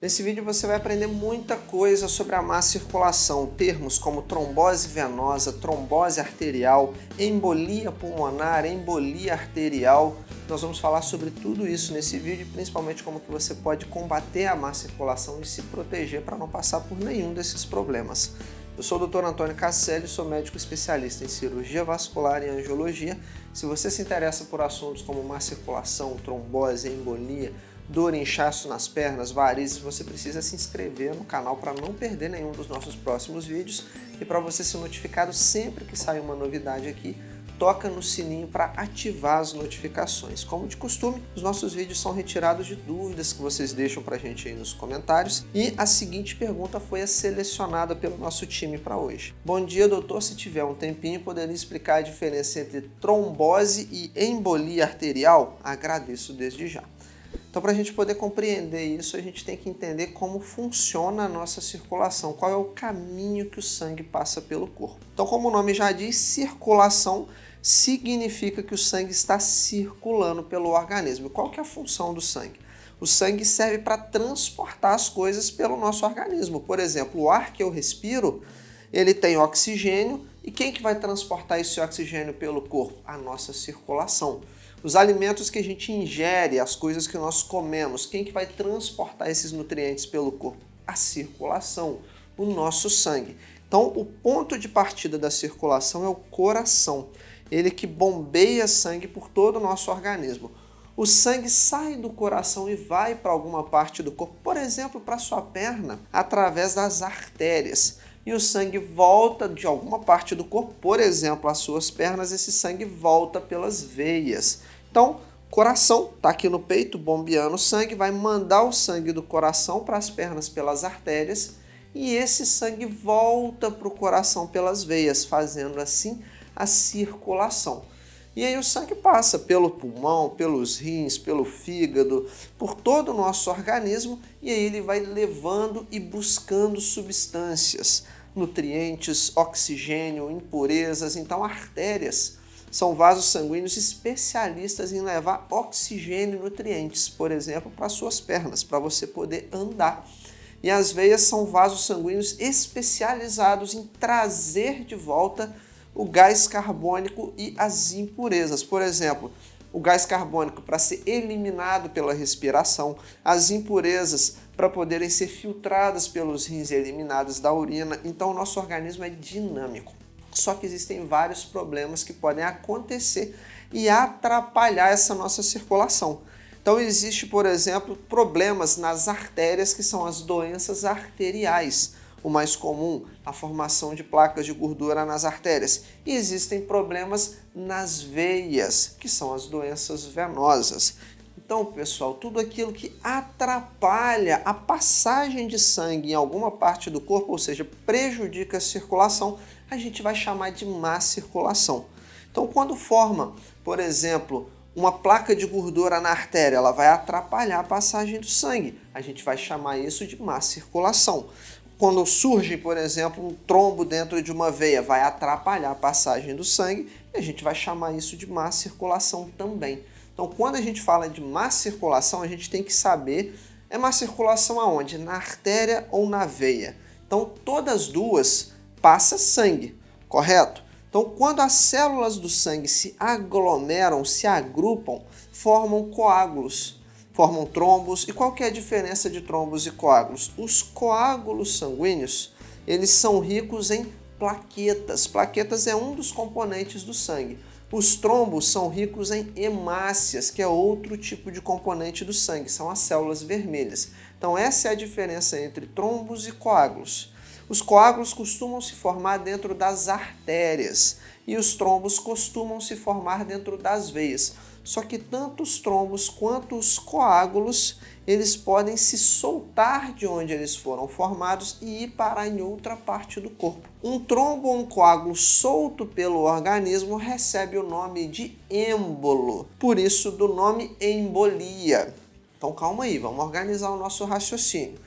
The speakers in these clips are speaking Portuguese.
Nesse vídeo você vai aprender muita coisa sobre a má circulação, termos como trombose venosa, trombose arterial, embolia pulmonar, embolia arterial. Nós vamos falar sobre tudo isso nesse vídeo, principalmente como que você pode combater a má circulação e se proteger para não passar por nenhum desses problemas. Eu sou o Dr. Antônio Casselli, sou médico especialista em cirurgia vascular e angiologia. Se você se interessa por assuntos como má circulação, trombose, embolia, dor e inchaço nas pernas, varizes, você precisa se inscrever no canal para não perder nenhum dos nossos próximos vídeos e para você ser notificado sempre que sair uma novidade aqui, toca no sininho para ativar as notificações. Como de costume, os nossos vídeos são retirados de dúvidas que vocês deixam para a gente aí nos comentários e a seguinte pergunta foi a selecionada pelo nosso time para hoje. Bom dia, doutor, se tiver um tempinho, poderia explicar a diferença entre trombose e embolia arterial? Agradeço desde já. Então, para a gente poder compreender isso, a gente tem que entender como funciona a nossa circulação, qual é o caminho que o sangue passa pelo corpo. Então, como o nome já diz, circulação significa que o sangue está circulando pelo organismo. Qual que é a função do sangue? O sangue serve para transportar as coisas pelo nosso organismo. Por exemplo, o ar que eu respiro, ele tem oxigênio, e quem que vai transportar esse oxigênio pelo corpo? A nossa circulação. Os alimentos que a gente ingere, as coisas que nós comemos, quem que vai transportar esses nutrientes pelo corpo? A circulação, o nosso sangue. Então, o ponto de partida da circulação é o coração, ele que bombeia sangue por todo o nosso organismo. O sangue sai do coração e vai para alguma parte do corpo, por exemplo, para a sua perna, através das artérias. E o sangue volta de alguma parte do corpo, por exemplo, as suas pernas, esse sangue volta pelas veias. Então, coração está aqui no peito, bombeando o sangue, vai mandar o sangue do coração para as pernas pelas artérias e esse sangue volta para o coração pelas veias, fazendo assim a circulação. E aí o sangue passa pelo pulmão, pelos rins, pelo fígado, por todo o nosso organismo e aí ele vai levando e buscando substâncias, nutrientes, oxigênio, impurezas. Então, artérias são vasos sanguíneos especialistas em levar oxigênio e nutrientes, por exemplo, para suas pernas, para você poder andar. E as veias são vasos sanguíneos especializados em trazer de volta o gás carbônico e as impurezas. Por exemplo, o gás carbônico para ser eliminado pela respiração, as impurezas para poderem ser filtradas pelos rins e eliminadas da urina. Então o nosso organismo é dinâmico. Só que existem vários problemas que podem acontecer e atrapalhar essa nossa circulação. Então existe, por exemplo, problemas nas artérias, que são as doenças arteriais. O mais comum, a formação de placas de gordura nas artérias. E existem problemas nas veias, que são as doenças venosas. Então, pessoal, tudo aquilo que atrapalha a passagem de sangue em alguma parte do corpo, ou seja, prejudica a circulação, a gente vai chamar de má circulação. Então, quando forma, por exemplo, uma placa de gordura na artéria, ela vai atrapalhar a passagem do sangue. A gente vai chamar isso de má circulação. Quando surge, por exemplo, um trombo dentro de uma veia, vai atrapalhar a passagem do sangue e a gente vai chamar isso de má circulação também. Então, quando a gente fala de má circulação, a gente tem que saber, é má circulação aonde? Na artéria ou na veia. Então, todas duas passa sangue, correto? Então, quando as células do sangue se aglomeram, se agrupam, formam coágulos, formam trombos. E qual que é a diferença de trombos e coágulos? Os coágulos sanguíneos, eles são ricos em plaquetas. Plaquetas é um dos componentes do sangue. Os trombos são ricos em hemácias, que é outro tipo de componente do sangue, são as células vermelhas. Então essa é a diferença entre trombos e coágulos. Os coágulos costumam se formar dentro das artérias e os trombos costumam se formar dentro das veias. Só que tanto os trombos quanto os coágulos, eles podem se soltar de onde eles foram formados e ir parar em outra parte do corpo. Um trombo ou um coágulo solto pelo organismo recebe o nome de êmbolo, por isso do nome embolia. Então calma aí, vamos organizar o nosso raciocínio.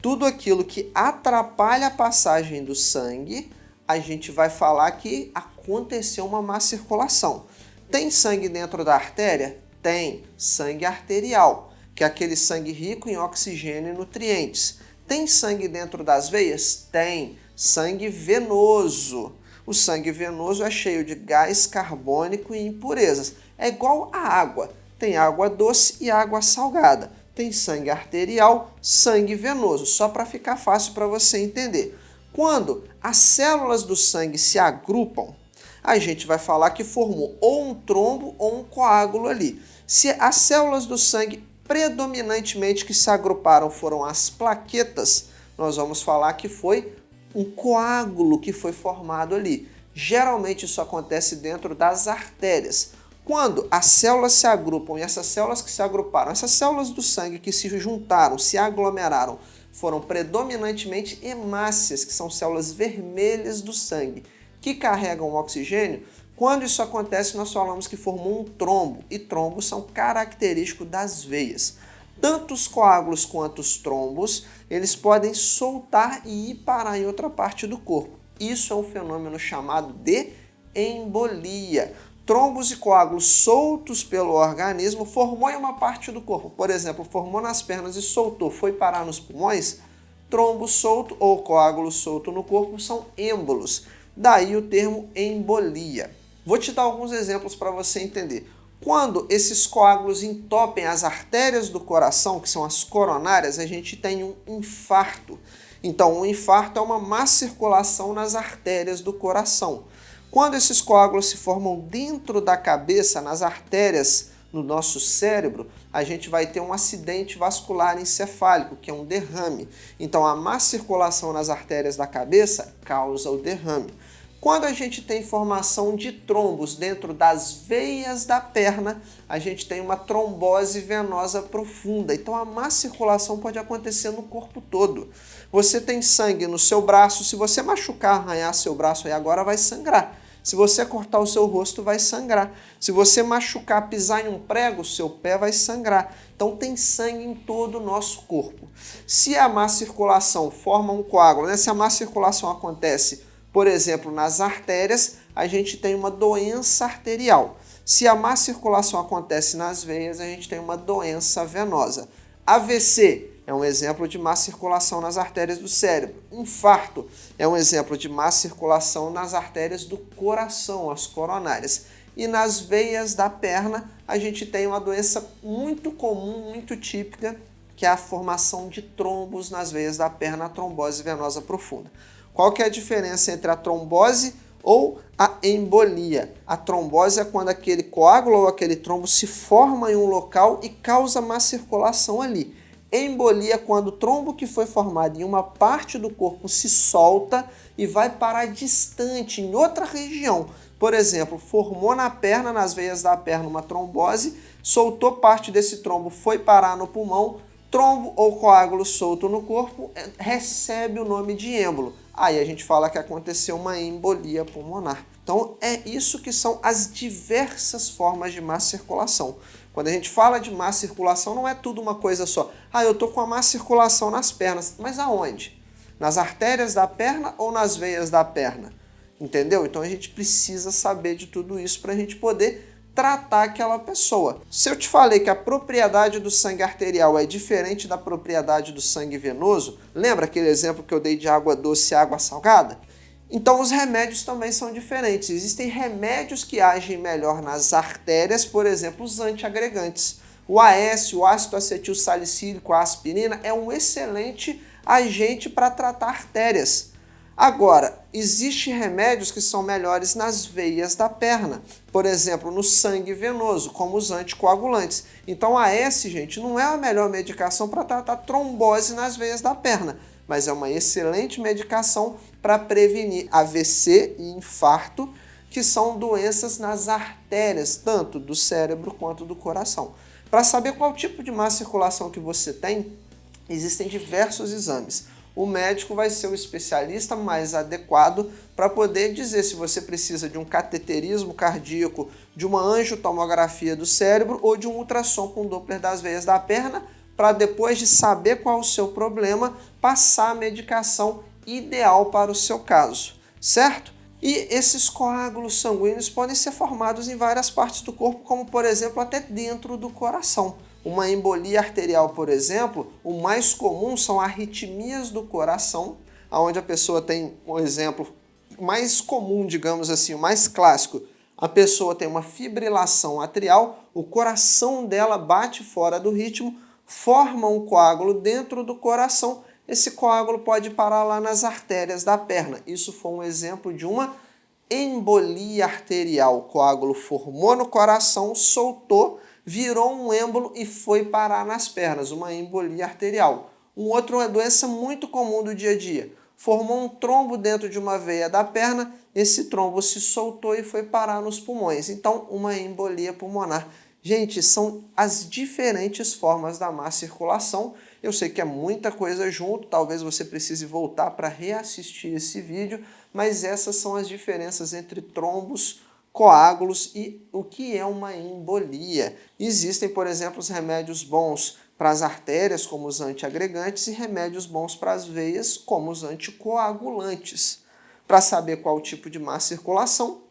Tudo aquilo que atrapalha a passagem do sangue, a gente vai falar que aconteceu uma má circulação. Tem sangue dentro da artéria? Tem, sangue arterial. que é aquele sangue rico em oxigênio e nutrientes. Tem sangue dentro das veias? Tem. Sangue venoso. O sangue venoso é cheio de gás carbônico e impurezas. É igual a água. Tem água doce e água salgada. Tem sangue arterial, sangue venoso, só para ficar fácil para você entender. Quando as células do sangue se agrupam, a gente vai falar que formou ou um trombo ou um coágulo ali. Se as células do sangue predominantemente que se agruparam foram as plaquetas, nós vamos falar que foi um coágulo que foi formado ali. Geralmente isso acontece dentro das artérias. Quando as células se agrupam e essas células que se agruparam, essas células do sangue que se juntaram, se aglomeraram, foram predominantemente hemácias, que são células vermelhas do sangue, que carregam o oxigênio. Quando isso acontece, nós falamos que formou um trombo, e trombos são característicos das veias. Tanto os coágulos quanto os trombos, eles podem soltar e ir parar em outra parte do corpo. Isso é um fenômeno chamado de embolia. Trombos e coágulos soltos pelo organismo formou em uma parte do corpo. Por exemplo, formou nas pernas e soltou, foi parar nos pulmões. Trombo solto ou coágulo solto no corpo são êmbolos. Daí o termo embolia. Vou te dar alguns exemplos para você entender. Quando esses coágulos entopem as artérias do coração, que são as coronárias, a gente tem um infarto. Então, um infarto é uma má circulação nas artérias do coração. Quando esses coágulos se formam dentro da cabeça, nas artérias no nosso cérebro, a gente vai ter um acidente vascular encefálico, que é um derrame. Então, a má circulação nas artérias da cabeça causa o derrame. Quando a gente tem formação de trombos dentro das veias da perna, a gente tem uma trombose venosa profunda. Então a má circulação pode acontecer no corpo todo. Você tem sangue no seu braço, se você machucar, arranhar seu braço aí agora vai sangrar. Se você cortar o seu rosto, vai sangrar. Se você machucar, pisar em um prego, seu pé vai sangrar. Então tem sangue em todo o nosso corpo. Se a má circulação forma um coágulo, né? Se a má circulação acontece, por exemplo, nas artérias, a gente tem uma doença arterial. Se a má circulação acontece nas veias, a gente tem uma doença venosa. AVC é um exemplo de má circulação nas artérias do cérebro. Infarto é um exemplo de má circulação nas artérias do coração, as coronárias. E nas veias da perna, a gente tem uma doença muito comum, muito típica, que é a formação de trombos nas veias da perna, a trombose venosa profunda. Qual que é a diferença entre a trombose ou a embolia? A trombose é quando aquele coágulo ou aquele trombo se forma em um local e causa má circulação ali. Embolia é quando o trombo que foi formado em uma parte do corpo se solta e vai parar distante, em outra região. Por exemplo, formou na perna, nas veias da perna, uma trombose, soltou parte desse trombo, foi parar no pulmão, trombo ou coágulo solto no corpo recebe o nome de êmbolo. Aí a gente fala que aconteceu uma embolia pulmonar. Então é isso que são as diversas formas de má circulação. Quando a gente fala de má circulação, não é tudo uma coisa só. Eu tô com a má circulação nas pernas. Mas aonde? Nas artérias da perna ou nas veias da perna? Entendeu? Então a gente precisa saber de tudo isso para a gente poder tratar aquela pessoa. Se eu te falei que a propriedade do sangue arterial é diferente da propriedade do sangue venoso, lembra aquele exemplo que eu dei de água doce e água salgada? Então os remédios também são diferentes. Existem remédios que agem melhor nas artérias, por exemplo, os antiagregantes. O AS, o ácido acetil salicílico, a aspirina, é um excelente agente para tratar artérias. Agora, existem remédios que são melhores nas veias da perna, por exemplo, no sangue venoso, como os anticoagulantes. Então a AS, gente, não é a melhor medicação para tratar trombose nas veias da perna, mas é uma excelente medicação para prevenir AVC e infarto, que são doenças nas artérias, tanto do cérebro quanto do coração. Para saber qual tipo de má circulação que você tem, existem diversos exames. O médico vai ser o especialista mais adequado para poder dizer se você precisa de um cateterismo cardíaco, de uma angiotomografia do cérebro ou de um ultrassom com Doppler das veias da perna, para depois de saber qual é o seu problema, passar a medicação ideal para o seu caso, certo? E esses coágulos sanguíneos podem ser formados em várias partes do corpo, como por exemplo até dentro do coração. Uma embolia arterial, por exemplo, o mais comum são arritmias do coração, onde a pessoa tem um exemplo mais comum, digamos assim, o mais clássico. A pessoa tem uma fibrilação atrial, o coração dela bate fora do ritmo, forma um coágulo dentro do coração. Esse coágulo pode parar lá nas artérias da perna. Isso foi um exemplo de uma embolia arterial. O coágulo formou no coração, soltou, virou um êmbolo e foi parar nas pernas, uma embolia arterial. Uma doença muito comum do dia a dia. Formou um trombo dentro de uma veia da perna, esse trombo se soltou e foi parar nos pulmões. Então, uma embolia pulmonar. Gente, são as diferentes formas da má circulação. Eu sei que é muita coisa junto, talvez você precise voltar para reassistir esse vídeo, mas essas são as diferenças entre trombos, coágulos e o que é uma embolia. Existem, por exemplo, os remédios bons para as artérias, como os antiagregantes, e remédios bons para as veias, como os anticoagulantes. Para saber qual tipo de má circulação,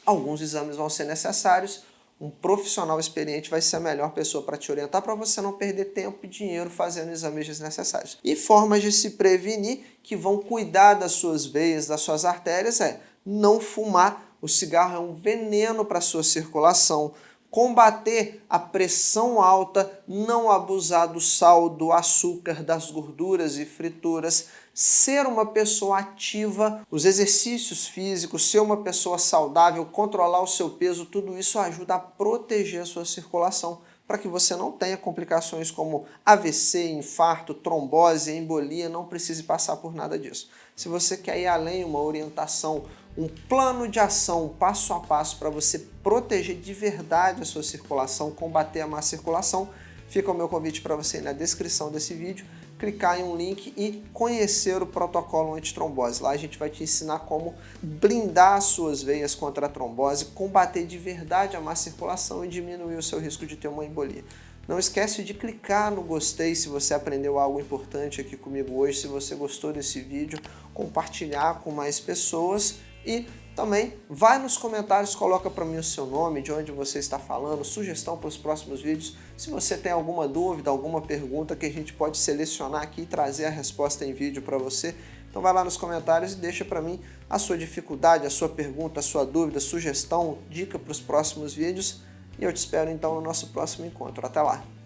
alguns exames vão ser necessários. Um profissional experiente vai ser a melhor pessoa para te orientar, para você não perder tempo e dinheiro fazendo exames desnecessários. E formas de se prevenir que vão cuidar das suas veias, das suas artérias, é não fumar. O cigarro é um veneno para a sua circulação. Combater a pressão alta, não abusar do sal, do açúcar, das gorduras e frituras, ser uma pessoa ativa, os exercícios físicos, ser uma pessoa saudável, controlar o seu peso, tudo isso ajuda a proteger a sua circulação para que você não tenha complicações como AVC, infarto, trombose, embolia, não precise passar por nada disso. Se você quer ir além, uma orientação, um plano de ação passo a passo para você proteger de verdade a sua circulação, combater a má circulação, fica o meu convite para você ir na descrição desse vídeo, clicar em um link e conhecer o protocolo antitrombose. Lá a gente vai te ensinar como blindar as suas veias contra a trombose, combater de verdade a má circulação e diminuir o seu risco de ter uma embolia. Não esquece de clicar no gostei se você aprendeu algo importante aqui comigo hoje, se você gostou desse vídeo, compartilhar com mais pessoas e também vai nos comentários, coloca para mim o seu nome, de onde você está falando, sugestão para os próximos vídeos. Se você tem alguma dúvida, alguma pergunta que a gente pode selecionar aqui e trazer a resposta em vídeo para você, então vai lá nos comentários e deixa para mim a sua dificuldade, a sua pergunta, a sua dúvida, sugestão, dica para os próximos vídeos. E eu te espero então no nosso próximo encontro. Até lá!